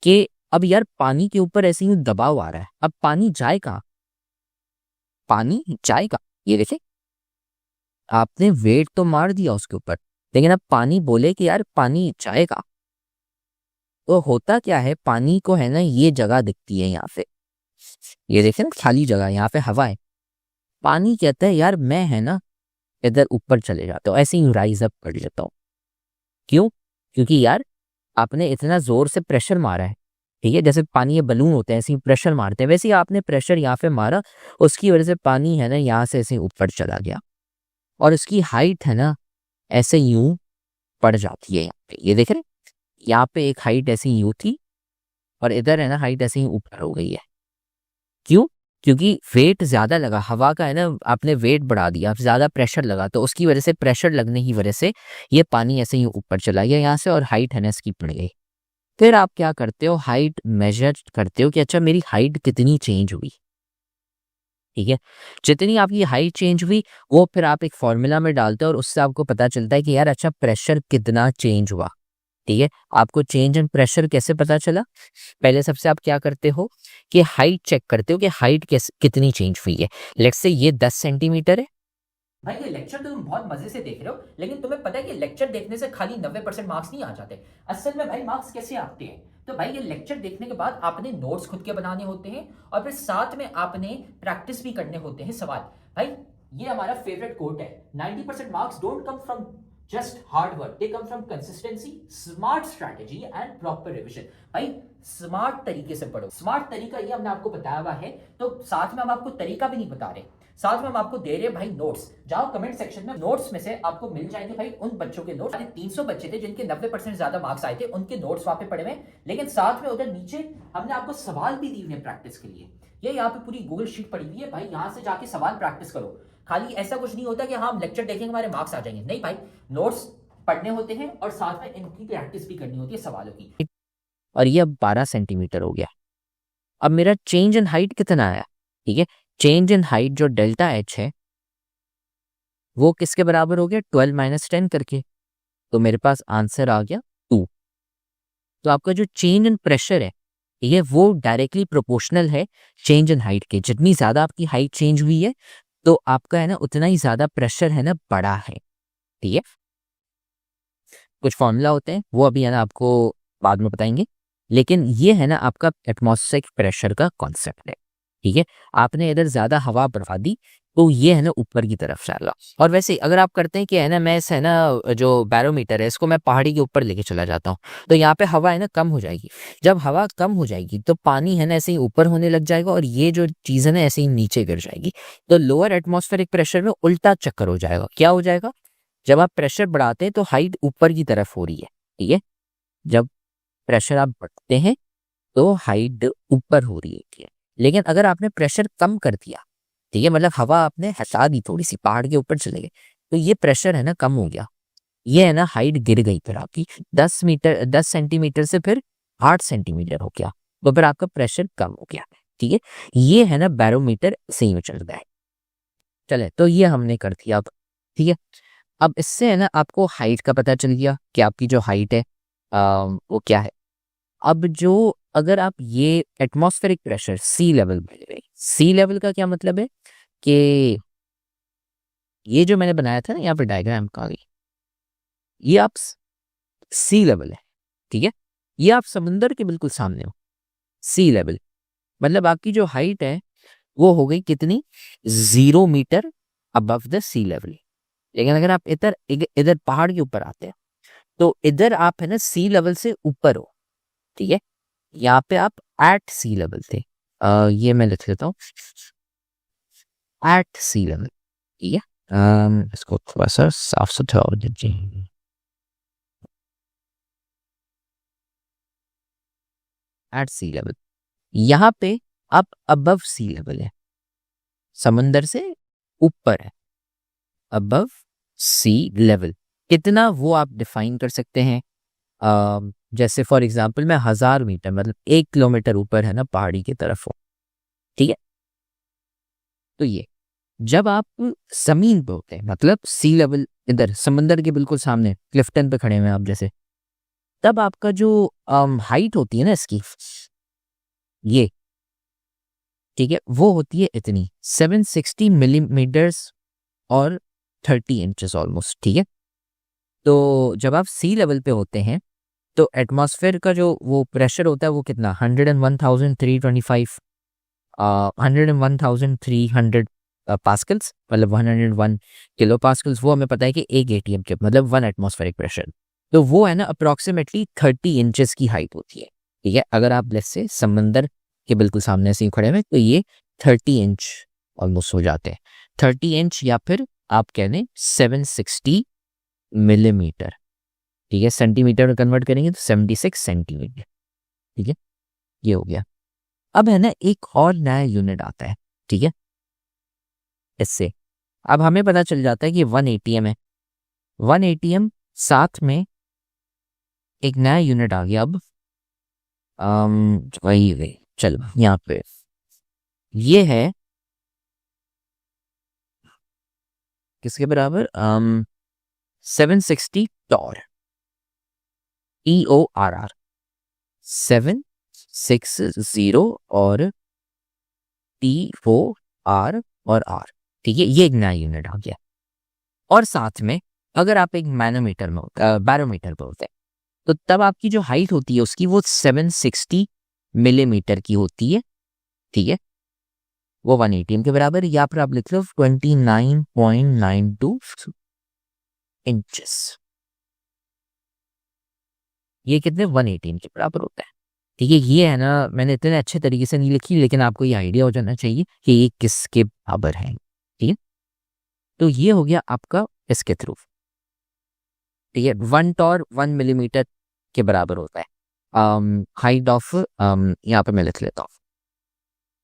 कि अब यार पानी के ऊपर ऐसे ही दबाव आ रहा है, अब पानी जाए कहाँ, पानी जाएगा। ये देखे, आपने वेट तो मार दिया उसके ऊपर, लेकिन अब पानी बोले कि यार पानी जाएगा, तो होता क्या है, पानी को है ना ये जगह दिखती है यहाँ पे, ये देखे ना खाली जगह, यहाँ पे हवा है। पानी कहता है यार मैं है ना इधर ऊपर चले जाता हूँ, ऐसे ही राइज अप कर लेता हूँ। क्यों? क्योंकि यार आपने इतना जोर से प्रेशर मारा है, ठीक है, जैसे पानी के बलून होते हैं ऐसे ही प्रेशर मारते हैं, वैसे ही आपने प्रेशर यहाँ पे मारा, उसकी वजह से पानी है ना यहाँ से ऐसे ऊपर चला गया, और इसकी हाइट है ना ऐसे यूं पड़ जाती है यहाँ पे। ये देख रहे हैं? यहाँ पे एक हाइट ऐसी यूं थी और इधर है ना हाइट ऐसे ही ऊपर हो गई है। क्यों? क्योंकि वेट ज्यादा लगा, हवा का है ना, आपने वेट बढ़ा दिया, ज्यादा प्रेशर लगा, तो उसकी वजह से, प्रेशर लगने की वजह से ये पानी ऐसे ही ऊपर चला गया यहाँ से, और हाइट है ना इसकी बढ़ गई। फिर आप क्या करते हो, हाइट मेजर करते हो कि अच्छा मेरी हाइट कितनी चेंज हुई, ठीक है। जितनी आपकी हाइट चेंज हुई वो फिर आप एक फॉर्मूला में डालते हो, और उससे आपको पता चलता है कि यार अच्छा प्रेशर कितना चेंज हुआ, ठीक है। आपको चेंज इन प्रेशर कैसे पता चला, पहले सबसे आप क्या करते हो कि हाइट चेक करते हो कि हाइट कितनी चेंज हुई है। लेट्स से ये 10 सेंटीमीटर है। भाई ये लेक्चर तो तुम बहुत मजे से देख रहे हो, लेकिन तुम्हें पता है कि लेक्चर देखने से खाली 90% मार्क्स नहीं आ जाते। असल में भाई मार्क्स कैसे आते हैं, तो भाई ये लेक्चर देखने के बाद आपने नोट्स खुद के बनाने होते हैं, और फिर साथ में आपने प्रैक्टिस भी करने होते हैं सवाल। भाई ये हमारा फेवरेट कोट है, 90% marks don't come from just hard work, they come from consistency, smart strategy and proper revision. भाई स्मार्ट तरीके से पढ़ो, स्मार्ट तरीका ये हमने आपको बताया हुआ है, तो साथ में हम आपको तरीका भी नहीं बता रहे, साथ में हम आपको दे रहे हैं भाई नोट्स। जाओ कमेंट सेक्शन में, नोट्स में से आपको मिल जाएंगे भाई उन बच्चों के नोट्स, 300 बच्चे थे जिनके 90% ज्यादा मार्क्स आए थे, उनके नोट्स वहां पे पड़े हुए, लेकिन साथ में उधर नीचे हमने आपको सवाल भी दिए हुए प्रैक्टिस के लिए। ये यहाँ पे पूरी गूगल शीट पड़ी हुई है भाई, यहाँ से जाके सवाल प्रैक्टिस करो। खाली ऐसा कुछ नहीं होता कि हाँ हम लेक्चर देखेंगे हमारे मार्क्स आ जाएंगे, नहीं भाई, नोट्स पढ़ने होते हैं और साथ में इनकी प्रैक्टिस भी करनी होती है सवालों की। और ये अब 12 सेंटीमीटर हो गया। अब मेरा चेंज इन हाइट कितना आया, ठीक है, चेंज इन हाइट जो डेल्टा एच है वो किसके बराबर हो गया, 12 माइनस 10 करके, तो मेरे पास आंसर आ गया 2। तो आपका जो चेंज इन प्रेशर है ये वो डायरेक्टली प्रोपोर्शनल है चेंज इन हाइट के। जितनी ज्यादा आपकी हाइट चेंज हुई है तो आपका है ना उतना ही ज्यादा प्रेशर है ना बढ़ा है, ठीक है। कुछ फॉर्मूला होते हैं वो अभी है ना आपको बाद में बताएंगे, लेकिन ये है ना आपका एटमॉस्फेरिक प्रेशर का कॉन्सेप्ट है, ठीक है। आपने इधर ज्यादा हवा बढ़ा दी तो ये है ना ऊपर की तरफ जाएगा। और वैसे अगर आप करते हैं कि है ना मैं इस है ना जो बैरोमीटर है इसको मैं पहाड़ी के ऊपर लेके चला जाता हूँ, तो यहाँ पे हवा है ना कम हो जाएगी। जब हवा कम हो जाएगी तो पानी है ना ऐसे ही ऊपर होने लग जाएगा, और ये जो चीज है ना ऐसे ही नीचे गिर जाएगी। तो लोअर एटमॉस्फेरिक प्रेशर में उल्टा चक्कर हो जाएगा। क्या हो जाएगा, जब आप प्रेशर बढ़ाते हैं तो हाइट ऊपर की तरफ हो रही है, ठीक है। जब प्रेशर आप बढ़ते हैं तो हाइट ऊपर हो रही है। लेकिन अगर आपने प्रेशर कम कर दिया, ठीक है, मतलब हवा आपने हटा दी, थोड़ी सी पहाड़ के ऊपर चले गए, तो ये प्रेशर है ना कम हो गया, ये है ना हाइट गिर गई, फिर आपकी 10 सेंटीमीटर से फिर 8 सेंटीमीटर हो गया, तो फिर आपका प्रेशर कम हो गया, ठीक है। ये है ना बैरोमीटर सही में चल रहा है। चले तो ये हमने कर दिया अब, ठीक है। अब इससे है ना आपको हाइट का पता चल गया कि आपकी जो हाइट है वो क्या है। अब जो अगर आप ये एटमॉस्फेरिक प्रेशर सी लेवल, सी लेवल का क्या मतलब है कि ये जो मैंने बनाया था ना यहाँ पे डायग्राम का, ये आप सी लेवल है, ठीक है, ये आप समुंदर के बिल्कुल सामने हो। सी लेवल मतलब आपकी जो हाइट है वो हो गई कितनी, 0 metre above the sea level. लेकिन अगर आप इधर इधर पहाड़ के ऊपर आते हैं तो इधर आप है ना सी लेवल से ऊपर हो, ठीक है। यहाँ पे आप एट सी लेवल थे। ये मैं लिख लेता हूँ, एट सी लेवल, ठीक है। इसको थोड़ा सा साफ सुथरा हो दीजिए। एट सी लेवल, यहाँ पे आप अबव सी लेवल है, समंदर से ऊपर है, अबव सी लेवल। कितना वो आप डिफाइन कर सकते हैं। जैसे फॉर एग्जांपल मैं 1000 मीटर मतलब 1 किलोमीटर ऊपर है ना पहाड़ी की तरफ हो, ठीक है। तो ये जब आप जमीन पे होते हैं मतलब सी लेवल इधर समंदर के बिल्कुल सामने क्लिफ्टन पे खड़े हुए हैं आप जैसे, तब आपका जो हाइट होती है ना इसकी, ये ठीक है, वो होती है इतनी 760 मिलीमीटर्स और 30 इंचेस ऑलमोस्ट, ठीक है। तो जब आप सी लेवल पे होते हैं तो एटमॉस्फेयर का जो वो प्रेशर होता है वो कितना 101,325 101,300 पास्कल्स मतलब 101 किलो पास्कल्स, वो हमें पता है कि एक एटीएम के मतलब 1 एटमॉस्फेरिक प्रेशर, तो वो है ना अप्रॉक्सीमेटली 30 इंचेस की हाइट होती है, ठीक है। अगर आप लेट्स से समंदर के बिल्कुल सामने से ही खड़े हुए तो ये 30 इंच ऑलमोस्ट हो जाते हैं, 30 इंच या फिर आप कह लें 760 मिलीमीटर, ठीक है। सेंटीमीटर में कन्वर्ट करेंगे तो 76 सेंटीमीटर, ठीक है। ये हो गया। अब है ना एक और नया यूनिट आता है, ठीक है। इससे अब हमें पता चल जाता है कि 1 एटीएम है, 1 एटीएम साथ में एक नया यूनिट आ गया। अब वही चलो यहाँ पे ये है किसके बराबर 760 टॉर, EORR 760 और TOR और R, ठीक है। ये एक नया यूनिट आ गया। और साथ में अगर आप एक बैरोमीटर पे होते हैं तो तब आपकी जो हाइट होती है उसकी वो 760 मिलीमीटर की होती है, ठीक है। वो 1 एटीएम के बराबर है, या फिर आप लिख लो 29.92 इंचेस। ये कितने 1 एटीएम के बराबर होता है, ठीक है। ये है ना मैंने इतने अच्छे तरीके से नहीं लिखी लेकिन आपको ये आइडिया हो जाना चाहिए कि ये किसके बराबर है, ठीक है। तो ये हो गया आपका इसके थ्रू, ठीक है। 1 टॉर 1 मिलीमीटर के बराबर होता है। हाइट ऑफ यहाँ पे मैं लिख लेता हूँ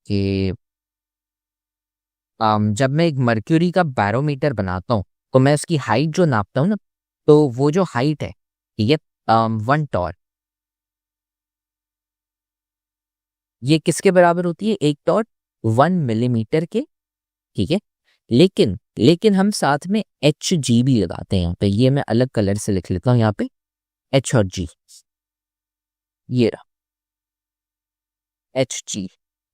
कि जब मैं एक मर्क्यूरी का बैरोमीटर बनाता हूँ तो मैं उसकी हाइट जो नापता हूँ ना, तो वो जो हाइट है, ठीक है, 1 टॉर, ये किसके बराबर होती है, 1 टॉर 1 मिलीमीटर के, ठीक है। लेकिन लेकिन हम साथ में HG भी लगाते हैं यहाँ पे, ये मैं अलग कलर से लिख लेता हूँ यहाँ पे H और G, ये रहा HG।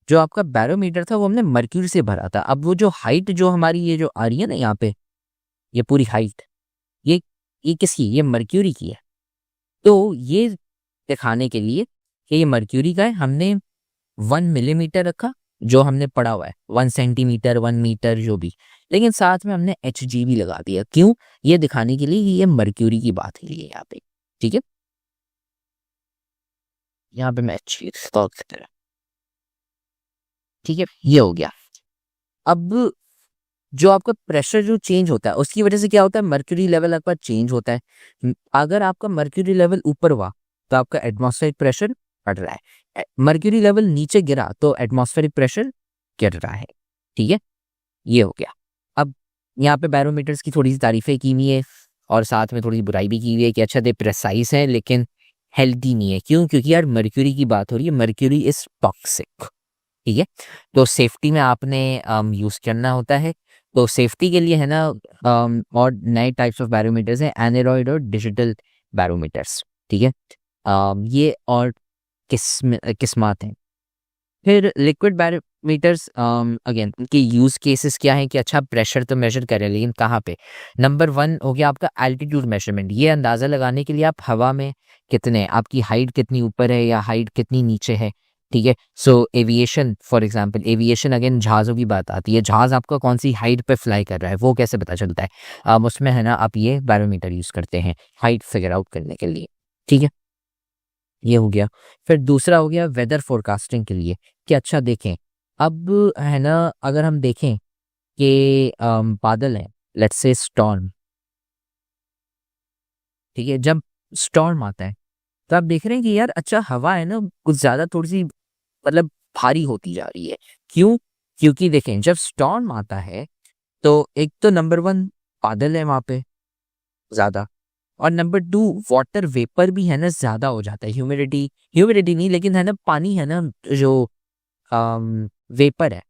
जो आपका बैरोमीटर था वो हमने मर्क्यूरी से भरा था। अब वो जो हाइट जो हमारी ये जो आ रही है ना यहाँ पे, ये पूरी हाइट ये ये किसकी, ये मर्क्यूरी की है। तो ये दिखाने के लिए कि ये मर्क्यूरी का है हमने 1 मिलीमीटर रखा, जो हमने पढ़ा हुआ है 1 सेंटीमीटर 1 मीटर जो भी, लेकिन साथ में हमने HG भी लगा दिया। क्यों, ये दिखाने के लिए कि ये मर्क्यूरी की बात है यहाँ पे, ठीक है। यहाँ पे मैं HG ठीक है, ये हो गया। अब जो आपका प्रेशर जो चेंज होता है उसकी वजह से क्या होता है, मर्क्यूरी लेवल आपका चेंज होता है। अगर आपका मर्क्यूरी लेवल ऊपर हुआ तो आपका एटमॉस्फेरिक प्रेशर बढ़ रहा है, मर्क्यूरी लेवल नीचे गिरा तो एटमॉस्फेरिक प्रेशर गिर रहा है, ठीक है। ये हो गया। अब यहाँ पे बैरोमीटर्स की थोड़ी सी तारीफें की हुई है और साथ में थोड़ी सी बुराई भी की हुई है कि अच्छा दे प्रेसाइज है लेकिन हेल्दी नहीं है। क्यों, क्योंकि यार मर्क्यूरी की बात हो रही है, मर्क्यूरी इज टॉक्सिक, ठीक है। तो सेफ्टी में आपने यूज़ करना होता है। तो सेफ्टी के लिए है ना और नए टाइप्स ऑफ बैरोमीटर्स हैं, एनेरॉइड और डिजिटल बैरोमीटर्स, ठीक है। ये और किस्मात हैं। फिर लिक्विड बैरोमीटर्स अगेन उनके यूज़ केसेस क्या हैं कि अच्छा प्रेशर तो मेजर करें लेकिन कहाँ पे। नंबर 1 हो गया आपका एल्टीट्यूड मेजरमेंट, ये अंदाज़ा लगाने के लिए आप हवा में कितने, आपकी हाइट कितनी ऊपर है या हाइट कितनी नीचे है, ठीक है। So aviation for example, aviation again जहाज़ों की बात आती है, जहाज़ आपका कौन सी हाइट पे फ्लाई कर रहा है वो कैसे पता चलता है, उसमें है ना आप ये बैरोमीटर यूज़ करते हैं हाइट फिगर आउट करने के लिए, ठीक है। ये हो गया। फिर दूसरा हो गया वेदर फोरकास्टिंग के लिए कि अच्छा देखें, अब है ना अगर हम देखें कि बादल है, लेट्स से स्टॉर्म, ठीक है, जब स्टॉर्म आता है तो आप देख रहे हैं कि यार अच्छा हवा है ना कुछ ज्यादा थोड़ी सी मतलब भारी होती जा रही है। क्यों? क्योंकि देखें जब स्टॉर्म आता है तो एक तो नंबर वन बादल है वहां पे ज्यादा, और नंबर टू वाटर वेपर भी है ना ज्यादा हो जाता है। ह्यूमिडिटी ह्यूमिडिटी नहीं लेकिन है ना पानी है ना जो वेपर है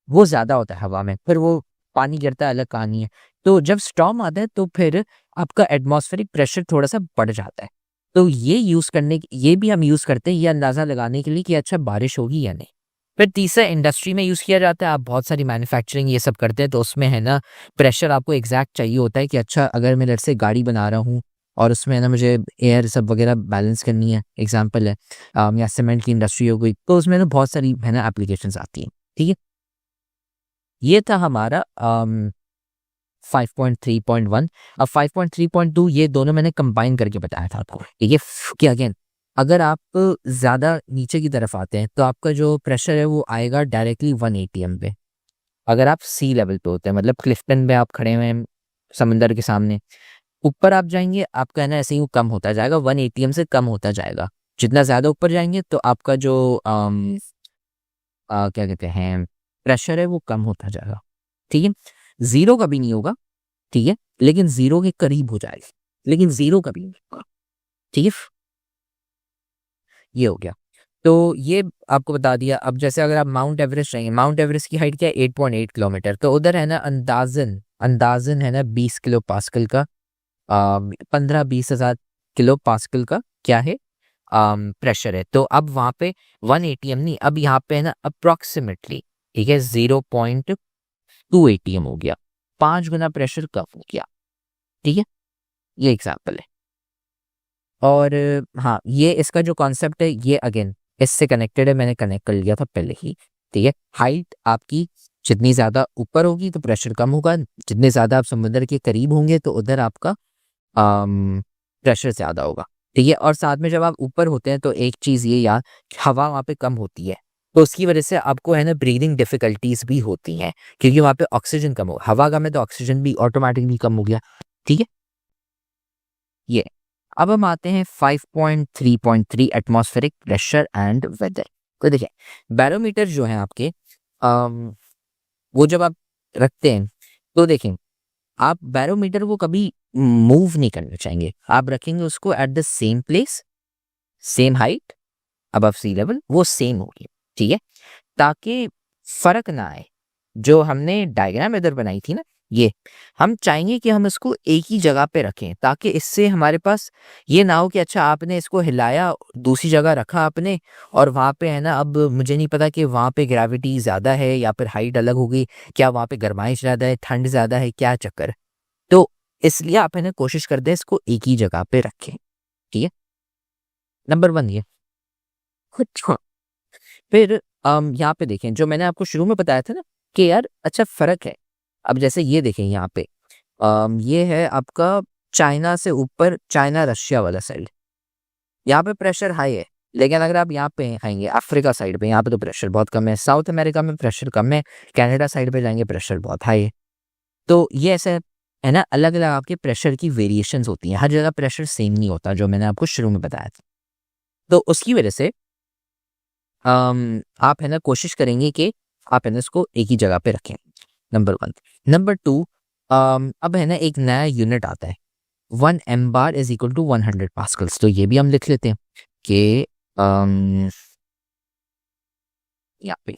वो ज्यादा होता है हवा में, फिर वो पानी गिरता है अलग कहानी है। तो जब स्टॉर्म आता है तो फिर आपका एटमॉस्फेरिक प्रेशर थोड़ा सा बढ़ जाता है। तो ये भी हम यूज करते हैं ये अंदाजा लगाने के लिए कि अच्छा बारिश होगी या नहीं। फिर तीसरा इंडस्ट्री में यूज किया जाता है, आप बहुत सारी मैन्युफैक्चरिंग ये सब करते हैं तो उसमें है ना प्रेशर आपको एग्जैक्ट चाहिए होता है कि अच्छा अगर मैं लेट्स से गाड़ी बना रहा हूँ और उसमें है ना मुझे एयर सब वगैरह बैलेंस करनी है, एग्जाम्पल है या सीमेंट की इंडस्ट्री हो गई तो उसमें ना बहुत सारी है ना एप्लीकेशंस आती हैं। ठीक है, ये था हमारा 5.3.1। अब 5.3.2 ये दोनों मैंने कंबाइन करके बताया था आपको। ठीक है, कि अगेन अगर आप ज़्यादा नीचे की तरफ आते हैं तो आपका जो प्रेशर है वो आएगा डायरेक्टली 1 एटीएम पे। अगर आप सी लेवल पे होते हैं मतलब क्लिफ्टन पे आप खड़े हुए हैं समंदर के सामने, ऊपर आप जाएंगे आपका है ना ऐसे ही वो कम होता जाएगा, 1 एटीएम से कम होता जाएगा। जितना ज़्यादा ऊपर जाएंगे तो आपका जो क्या कहते हैं प्रेशर है वो कम होता जाएगा। ठीक है, जीरो कभी नहीं होगा, ठीक है, लेकिन जीरो के करीब हो जाएगा, लेकिन जीरो कभी नहीं होगा। ठीक है, ये हो गया। तो ये आपको बता दिया। अब जैसे अगर आप माउंट एवरेस्ट रहेंगे, माउंट एवरेस्ट की हाइट क्या है 8.8 किलोमीटर, तो उधर है ना अंदाजन अंदाजन है ना 20 किलो पास्कल का 15-20 हज़ार किलो पास्कल का क्या है प्रेशर है। तो अब वहां पे 1 एटीएम नहीं, अब यहाँ पे है ना अप्रोक्सीमेटली, ठीक है, 0.2 एटीएम हो गया, 5 गुना प्रेशर कम हो गया। ठीक है, ये एग्जाम्पल है। और हाँ ये इसका जो कॉन्सेप्ट है ये अगेन इससे कनेक्टेड है, मैंने कनेक्ट कर लिया था पहले ही। ठीक है, हाइट आपकी जितनी ज्यादा ऊपर होगी तो प्रेशर कम होगा, जितने ज्यादा आप समुद्र के करीब होंगे तो उधर आपका प्रेशर ज्यादा होगा। ठीक है, और साथ में जब आप ऊपर होते हैं तो एक चीज ये याद, हवा वहाँ पे कम होती है तो उसकी वजह से आपको है ना ब्रीदिंग डिफिकल्टीज भी होती हैं क्योंकि वहाँ पे ऑक्सीजन कम हो, हवा कम है तो ऑक्सीजन भी ऑटोमेटिकली कम हो गया। ठीक है, ये अब हम आते हैं 5.3.3 एटमॉस्फेरिक प्रेशर एंड वेदर। तो देखिए बैरोमीटर जो है आपके वो जब आप रखते हैं तो देखें आप बैरोमीटर को कभी मूव नहीं करना चाहेंगे, आप रखेंगे उसको at the same place, same height above sea level, वो सेम होगी। ठीक है, ताकि फर्क ना आए। जो हमने डायग्राम इधर बनाई थी ना, ये हम चाहेंगे कि हम इसको एक ही जगह पे रखें ताकि इससे हमारे पास ये ना हो कि अच्छा आपने इसको हिलाया दूसरी जगह रखा आपने और वहाँ पे है ना अब मुझे नहीं पता कि वहाँ पे ग्रेविटी ज़्यादा है या फिर हाइट अलग होगी, क्या वहाँ पे गर्माइश ज़्यादा है, ठंड ज़्यादा है, क्या चक्कर। तो इसलिए आप है ना कोशिश करते हैं इसको एक ही जगह पे रखें। ठीक है, नंबर 1 ये। अच्छा, फिर यहाँ पे देखें जो मैंने आपको शुरू में बताया था ना कि यार अच्छा फर्क है। अब जैसे ये देखें यहाँ पे ये है आपका चाइना से ऊपर, चाइना रशिया वाला साइड, यहाँ पे प्रेशर हाई है। लेकिन अगर आप यहाँ पे आएंगे अफ्रीका साइड पे, यहाँ पे तो प्रेशर बहुत कम है, साउथ अमेरिका में प्रेशर कम है, कनाडा साइड पे जाएंगे प्रेशर बहुत हाई है। तो ये ऐसे है ना अलग अलग आपके प्रेशर की वेरिएशंस होती हैं, हर जगह प्रेशर सेम नहीं होता, जो मैंने आपको शुरू में बताया था। तो उसकी वजह से आप है ना कोशिश करेंगे कि आप है ना इसको एक ही जगह पे रखें, नंबर 1। नंबर 2 अब है ना एक नया यूनिट आता है 1 m bar is equal to 100 pascals. तो ये भी हम लिख लेते हैं कि यहाँ पे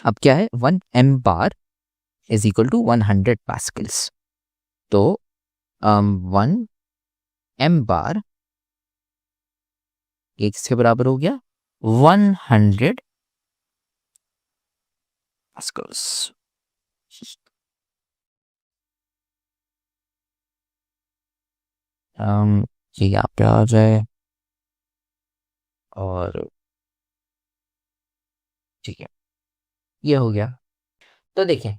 अब क्या है 1 m bar is equal to 100 pascals. तो 1 एम बार ये किसके बराबर हो गया 100 पास्कल्स। ये यहाँ पे आ जाए और ठीक है ये हो गया। तो देखें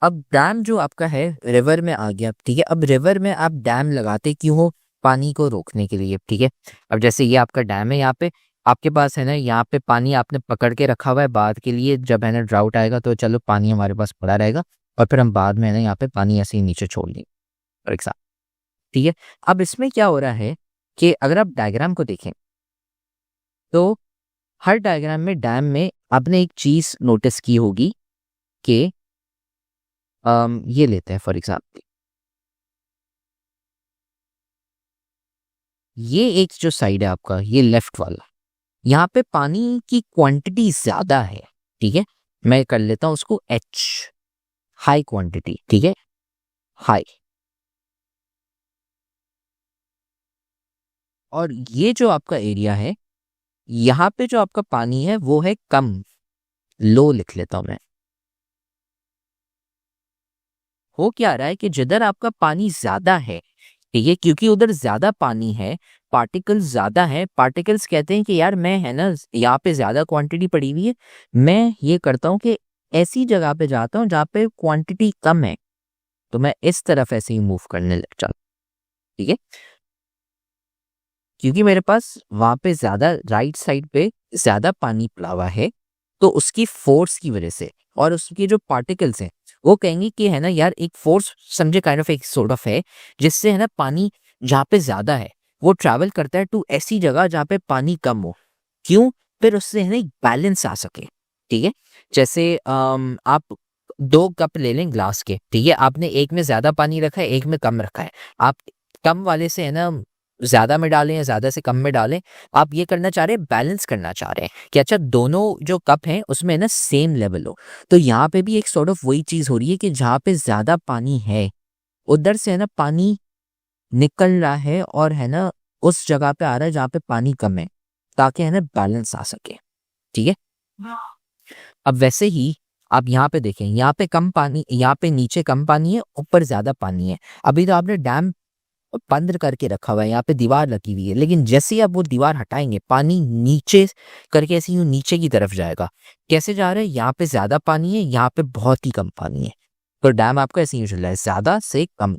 अब डैम जो आपका है रिवर में आ गया। ठीक है, अब रिवर में आप डैम लगाते क्यों हो? पानी को रोकने के लिए। ठीक है, अब जैसे ये आपका डैम है, यहाँ पे आपके पास है ना यहाँ पे पानी आपने पकड़ के रखा हुआ है बाद के लिए, जब है ना ड्राउट आएगा तो चलो पानी हमारे पास पड़ा रहेगा और फिर हम बाद में है ना यहाँ पे पानी ऐसे ही नीचे छोड़ देंगे फॉर एग्जाम्पल। ठीक है, अब इसमें क्या हो रहा है कि अगर आप डायग्राम को देखें तो हर डायग्राम में डैम में आपने एक चीज नोटिस की होगी कि ये लेते हैं फॉर एग्जाम्पल, ये एक जो साइड है आपका ये लेफ्ट वाला, यहाँ पे पानी की क्वांटिटी ज्यादा है। ठीक है, मैं कर लेता हूं उसको एच, हाई क्वांटिटी। ठीक है, हाई। और ये जो आपका एरिया है यहाँ पे जो आपका पानी है वो है कम, लो लिख लेता हूं मैं। हो क्या रहा है कि जिधर आपका पानी ज्यादा है, ठीक है, क्योंकि उधर ज्यादा पानी है, पार्टिकल्स ज्यादा है, पार्टिकल्स कहते हैं कि यार मैं है ना यहाँ पे ज्यादा क्वांटिटी पड़ी हुई है, मैं ये करता हूँ कि ऐसी जगह पे जाता हूँ जहाँ पे क्वांटिटी कम है, तो मैं इस तरफ ऐसे ही मूव करने लग जाता हूं। ठीक है, क्योंकि मेरे पास वहां पे ज्यादा राइट साइड पे ज्यादा पानी पड़ा हुआ है, तो उसकी फोर्स की वजह से और उसके जो पार्टिकल्स हैं वो कहेंगे कि है ना यार एक फोर्स समझे काइंड ऑफ एक सॉर्ट ऑफ है, जिससे है ना पानी जहाँ पे ज्यादा है वो ट्रैवल करता है टू ऐसी जगह जहाँ पे पानी कम हो। क्यों? फिर उससे है ना एक बैलेंस आ सके। ठीक है, जैसे आप 2 कप ले लें ग्लास के, ठीक है, आपने एक में ज्यादा पानी रखा है एक में कम रखा है, आप कम वाले से है ना ज्यादा में डालें या ज्यादा से कम में डालें, आप ये करना चाह रहे हैं, बैलेंस करना चाह रहे हैं कि अच्छा दोनों जो कप हैं उसमें ना सेम लेवल हो। तो यहाँ पे भी एक सॉर्ट ऑफ वही चीज हो रही है कि जहाँ पे ज्यादा पानी है उधर से है ना पानी निकल रहा है और है ना उस जगह पे आ रहा है जहाँ पे पानी कम है, ताकि है ना बैलेंस आ सके। ठीक है, अब वैसे ही आप यहाँ पे देखें, यहाँ पे कम पानी, यहाँ पे नीचे कम पानी है, ऊपर ज्यादा पानी है। अभी तो आपने डैम बंद करके रखा हुआ है, यहाँ पे दीवार लगी हुई है, लेकिन जैसे ही आप वो दीवार हटाएंगे पानी नीचे करके ऐसे यूं नीचे की तरफ जाएगा। कैसे जा रहा है? यहाँ पे ज्यादा पानी है, यहाँ पे बहुत ही कम पानी है, तो डैम आपका ऐसे ही चल रहा है ज्यादा से कम।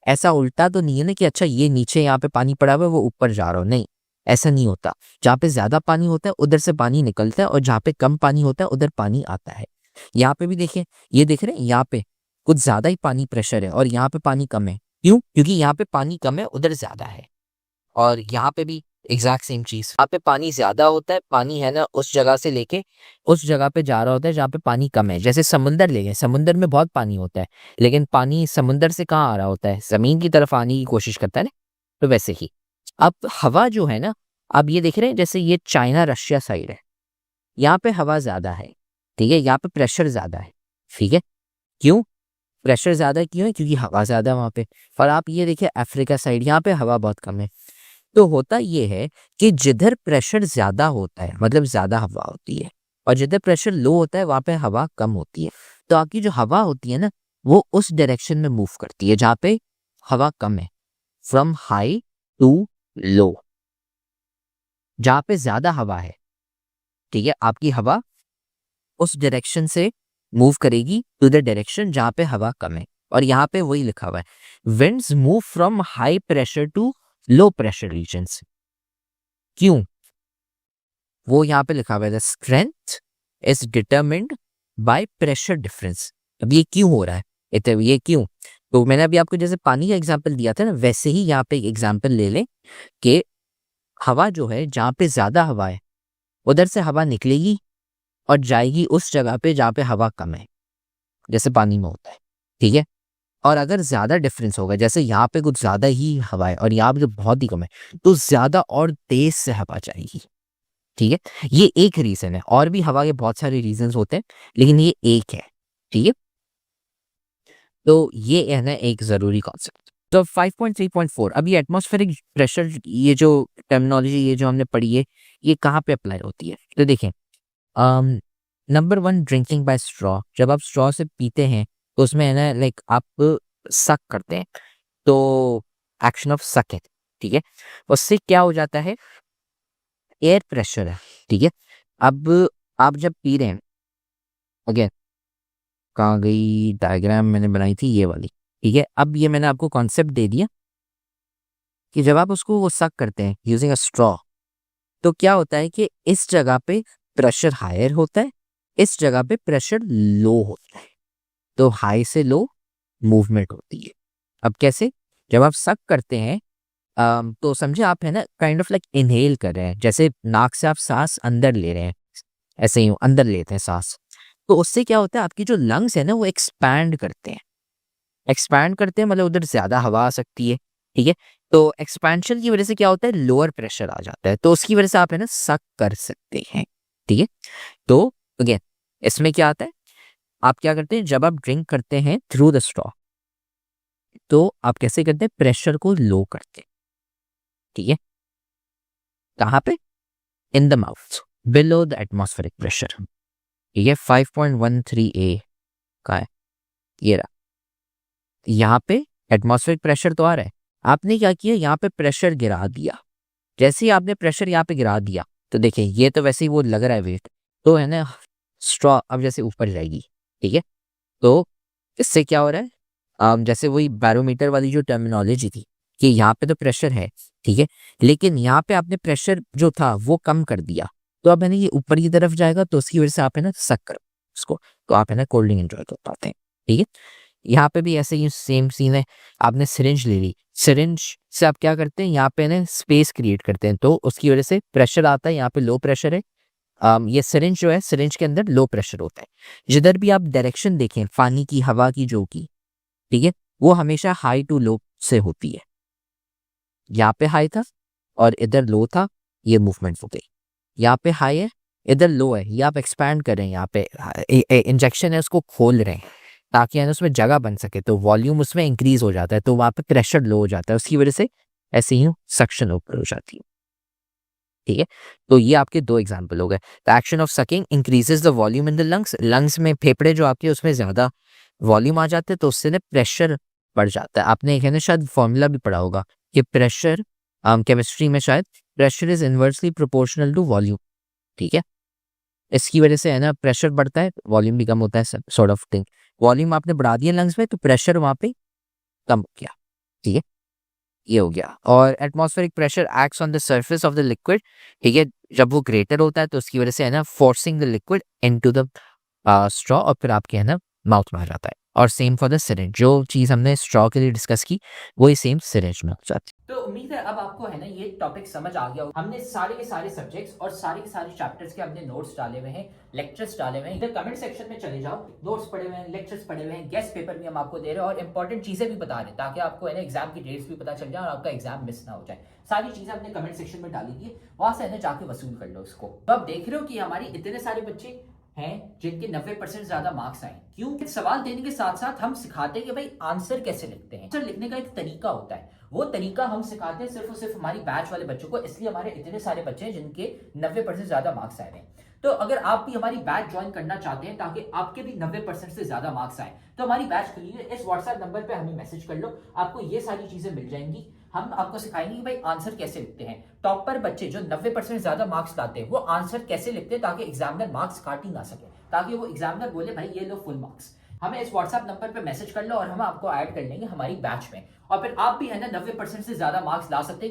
ऐसा उल्टा तो नहीं है ना कि अच्छा ये नीचे यहाँ पे पानी पड़ा हुआ है वो ऊपर जा रहा हो, नहीं, ऐसा नहीं होता। जहाँ पे ज्यादा पानी होता है उधर से पानी निकलता है और जहाँ पे कम पानी होता है उधर पानी आता है। यहाँ पे भी देखिए, ये देख रहे हैं यहाँ पे कुछ ज्यादा ही पानी प्रेशर है और यहाँ पे पानी कम है। क्यों? क्योंकि यहाँ पे पानी कम है उधर ज्यादा है। और यहाँ पे भी एग्जैक्ट सेम चीज, यहाँ पे पानी ज्यादा होता है, पानी है ना उस जगह से लेके उस जगह पे जा रहा होता है जहाँ पे पानी कम है। जैसे समुंदर ले गए, समुंदर में बहुत पानी होता है, लेकिन पानी समुंदर से कहाँ आ रहा होता है? जमीन की तरफ आने की कोशिश करता है ना। तो वैसे ही अब हवा जो है ना, आप ये देख रहे हैं जैसे ये चाइना रशिया साइड है, यहाँ पे हवा ज्यादा है। ठीक है, यहाँ पे प्रेशर ज्यादा है। ठीक है, क्यों प्रेशर ज्यादा क्यों है? क्योंकि हवा ज्यादा है वहां पे। और आप ये देखिए अफ्रीका साइड, यहाँ पे हवा बहुत कम है। तो होता ये है कि जिधर प्रेशर ज्यादा होता है मतलब ज्यादा हवा होती है, और जिधर प्रेशर लो होता है वहां पे हवा कम होती है। तो आपकी जो हवा होती है ना वो उस डायरेक्शन में मूव करती है जहाँ पे हवा कम है, फ्रॉम हाई टू लो। जहाँ पे ज्यादा हवा है, ठीक है, आपकी हवा उस डायरेक्शन से मूव करेगी टू द डायरेक्शन जहाँ पे हवा कम है। और यहाँ पे वही लिखा हुआ है, winds move from high pressure to low pressure regions. क्यों? वो यहाँ पे लिखा हुआ है, the strength is determined by pressure difference. अब ये क्यों हो रहा है? ये क्यों? तो मैंने अभी आपको जैसे पानी का एग्जांपल दिया था ना, वैसे ही यहाँ पे एक एग्जांपल ले लें कि हवा जो है जहाँ पे ज्यादा हवा है उधर से हवा निकलेगी और जाएगी उस जगह पे जहाँ पे हवा कम है, जैसे पानी में होता है। ठीक है, और अगर ज्यादा डिफरेंस होगा, जैसे यहाँ पे कुछ ज्यादा ही हवा है और यहाँ पे जो बहुत ही कम है, तो ज्यादा और तेज से हवा जाएगी। ठीक है, ये एक रीजन है, और भी हवा के बहुत सारे रीजन होते हैं, लेकिन ये एक है। ठीक है, तो ये है ना एक जरूरी कॉन्सेप्ट। तो 5.3.4, अब ये एटमॉस्फेरिक प्रेशर, ये जो टर्मिनोलॉजी ये जो हमने पढ़ी है, ये कहाँ पे अप्लाई होती है? तो देखें, नंबर 1, ड्रिंकिंग बाय स्ट्रॉ। जब आप स्ट्रॉ से पीते हैं तो उसमें है ना लाइक आप सक करते हैं, तो एक्शन ऑफ सक है। ठीक है, उससे क्या हो जाता है? एयर प्रेशर है। ठीक है, अब आप जब पी रहे हैं, अगेन कहाँ गई डायग्राम मैंने बनाई थी ये वाली। ठीक है, अब ये मैंने आपको कॉन्सेप्ट दे दिया कि जब आप उसको वो सक करते हैं यूजिंग अ स्ट्रॉ, तो क्या होता है कि इस जगह पे प्रेशर हायर होता है, इस जगह पे प्रेशर लो होता है, तो हाई से लो मूवमेंट होती है। अब कैसे? जब आप सक करते हैं तो समझे आप है ना काइंड ऑफ लाइक इनहेल कर रहे हैं, जैसे नाक से आप सांस अंदर ले रहे हैं, ऐसे ही अंदर लेते हैं सांस, तो उससे क्या होता है आपकी जो लंग्स है ना वो एक्सपैंड करते हैं। एक्सपैंड करते हैं मतलब उधर ज्यादा हवा आ सकती है, ठीक है। तो एक्सपेंशन की वजह से क्या होता है, लोअर प्रेशर आ जाता है, तो उसकी वजह से आप है ना सक कर सकते हैं, ठीक है। तो अगेन इसमें क्या आता है, आप क्या करते हैं जब आप ड्रिंक करते हैं थ्रू द स्ट्रॉ, तो आप कैसे करते हैं, प्रेशर को लो करते हैं, ठीक है। कहाँ पे? In the mouth, below the atmospheric pressure, ठीक है। 5.13 A का है ये रहा। यहाँ पे एटमॉस्फेरिक प्रेशर तो आ रहा है, आपने क्या किया, यहाँ पे प्रेशर गिरा दिया। जैसे ही आपने प्रेशर यहाँ पे गिरा दिया, तो देखिए ये तो वैसे ही वो लग रहा है वेट, तो है ना स्ट्रॉ अब जैसे ऊपर जाएगी, ठीक है। तो इससे क्या हो रहा है, जैसे वही बैरोमीटर वाली जो टर्मिनोलॉजी थी कि यहाँ पे तो प्रेशर है, ठीक है, लेकिन यहाँ पे आपने प्रेशर जो था वो कम कर दिया, तो अब है ना ये ऊपर की तरफ जाएगा, तो उसकी वजह से आप है ना सक करो उसको, तो आप है ना कोल्ड ड्रिंक एंजॉय कर पाते हैं, ठीक है। यहाँ पे भी ऐसे ही सेम सीन है, आपने सिरिंज ले ली, सिरिंज से आप क्या करते हैं, यहाँ पे ना स्पेस क्रिएट करते हैं, तो उसकी वजह से प्रेशर आता है, यहाँ पे लो प्रेशर है। ये सिरिंज जो है, सिरिंज के अंदर लो प्रेशर होता है। जिधर भी आप डायरेक्शन देखें पानी की, हवा की, जो की, ठीक है, वो हमेशा हाई टू लो से होती है। यहाँ पे हाई था और इधर लो था, ये मूवमेंट हो गई। यहाँ पे हाई है, इधर लो है, ये आप एक्सपैंड कर रहे हैं, यहाँ पे इंजेक्शन है उसको खोल रहे हैं ताकि है ना उसमें जगह बन सके, तो वॉल्यूम उसमें इंक्रीज हो जाता है, तो वहाँ पे प्रेशर लो हो जाता है, उसकी वजह से ऐसे ही सक्शन ऊपर हो जाती है, ठीक है। तो ये आपके दो एग्जाम्पल हो गए। The action of sucking increases the volume in the lungs, lungs में फेफड़े जो आपके उसमें ज्यादा वॉल्यूम आ जाते हैं, तो उससे ना प्रेशर बढ़ जाता है। आपने एक है ना शायद फॉर्मूला भी पढ़ा होगा कि प्रेशर, केमिस्ट्री में शायद, pressure is inversely proportional to volume, ठीक है। इसकी वजह से है ना प्रेशर बढ़ता है, वॉल्यूम भी कम होता है, सॉर्ट ऑफ थिंग। वॉल्यूम आपने बढ़ा दिया लंग्स में, तो प्रेशर वहां पे कम हो गया, ठीक है, ये हो गया। और atmospheric pressure acts on the surface of the liquid, ठीक है, जब वो ग्रेटर होता है तो उसकी वजह से है ना forcing the liquid into the straw, और फिर आपके है ना माउथ में आ जाता है। और सेम फॉर द सिरिंज, जो चीज हमने स्ट्रॉ के लिए डिस्कस की वही सेम सिरिंज में हो जाती है। तो उम्मीद है अब आपको है ना ये टॉपिक समझ आ गया। हमने सारे के सारे सब्जेक्ट्स और सारे के सारे चैप्टर्स के हमने नोट्स डाले हुए हैं, लेक्चर्स डाले हुए हैं। इधर कमेंट सेक्शन में चले जाओ, नोट्स पढ़े हुए हैं, लेक्चर्स पढ़े हुए हैं, गेस्ट पेपर भी हम आपको दे रहे हैं और इंपॉर्टेंट चीजें भी बता रहे हैं, ताकि आपको है ना एग्जाम की डेट्स भी पता चल जाए और आपका एग्जाम मिस ना हो जाए। सारी चीजें हमने कमेंट सेक्शन में डाली थी, वहां से है ना जाके वसूल कर लो इसको। तो आप देख रहे हो कि हमारी इतने सारे बच्चे हैं जिनके 90% ज्यादा मार्क्स आए। क्यों? सवाल देने के साथ साथ हम सिखाते हैं कि भाई आंसर कैसे लिखते हैं। आंसर लिखने का एक तरीका होता है, वो तरीका हम सिखाते हैं सिर्फ और सिर्फ हमारी बैच वाले बच्चों को, इसलिए हमारे इतने सारे बच्चे हैं जिनके 90% ज्यादा मार्क्स आए हैं। तो अगर आप भी हमारी बैच ज्वाइन करना चाहते हैं ताकि आपके भी 90% से ज्यादा मार्क्स आए, तो हमारी बैच खुली है। इस व्हाट्सएप नंबर पे हमें मैसेज कर लो, आपको ये सारी चीजें मिल जाएंगी। हम आपको सिखाएंगे कि भाई आंसर कैसे लिखते हैं। टॉपर बच्चे जो 90% ज्यादा मार्क्स लाते हैं वो आंसर कैसे लिखते हैं ताकि एग्जामिनर मार्क्स काट ही ना सके, ताकि वो एग्जामिनर बोले भाई ये लो फुल मार्क्स। हमें इस व्हाट्सएप नंबर पे मैसेज कर लो और हम आपको ऐड कर लेंगे हमारी बैच में, और फिर आप भी है ना 90% से ज्यादा मार्क्स ला सकते हैं।